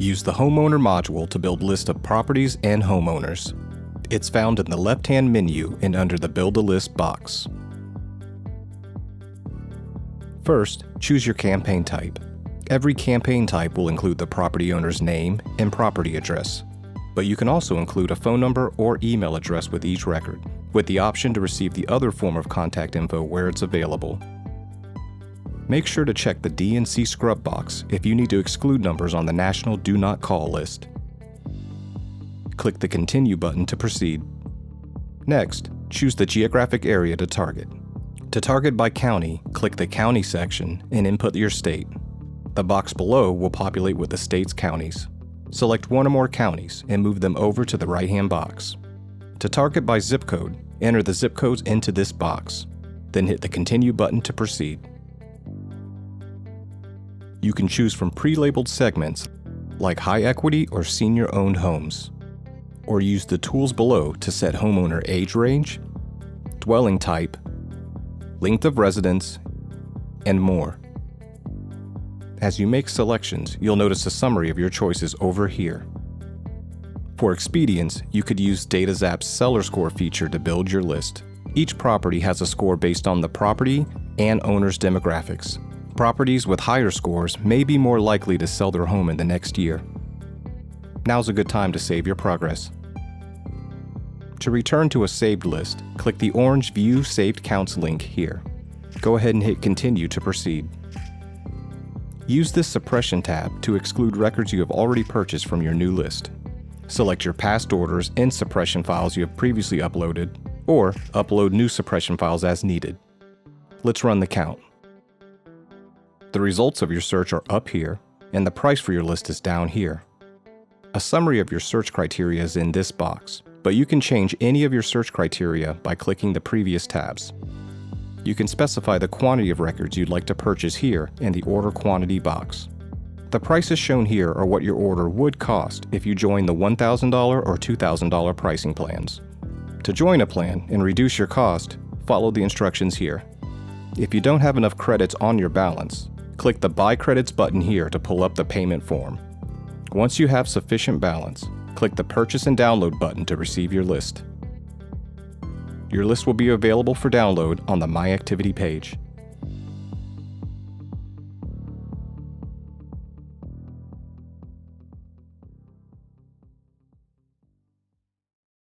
Use the Homeowner module to build list of properties and homeowners. It's found in the left-hand menu and under the Build a List box. First, choose your campaign type. Every campaign type will include the property owner's name and property address, but you can also include a phone number or email address with each record, with the option to receive the other form of contact info where it's available. Make sure to check the D&C scrub box if you need to exclude numbers on the National Do Not Call list. Click the Continue button to proceed. Next, choose the geographic area to target. To target by county, click the County section and input your state. The box below will populate with the state's counties. Select one or more counties and move them over to the right-hand box. To target by zip code, enter the zip codes into this box, then hit the Continue button to proceed. You can choose from pre-labeled segments like high equity or senior-owned homes, or use the tools below to set homeowner age range, dwelling type, length of residence, and more. As you make selections, you'll notice a summary of your choices over here. For expedience, you could use Datazapp's Seller Score feature to build your list. Each property has a score based on the property and owner's demographics. Properties with higher scores may be more likely to sell their home in the next year. Now's a good time to save your progress. To return to a saved list, click the orange View Saved Counts link here. Go ahead and hit Continue to proceed. Use this Suppression tab to exclude records you have already purchased from your new list. Select your past orders and suppression files you have previously uploaded, or upload new suppression files as needed. Let's run the count. The results of your search are up here, and the price for your list is down here. A summary of your search criteria is in this box, but you can change any of your search criteria by clicking the previous tabs. You can specify the quantity of records you'd like to purchase here in the Order Quantity box. The prices shown here are what your order would cost if you join the $1,000 or $2,000 pricing plans. To join a plan and reduce your cost, follow the instructions here. If you don't have enough credits on your balance, click the Buy Credits button here to pull up the payment form. Once you have sufficient balance, click the Purchase and Download button to receive your list. Your list will be available for download on the My Activity page.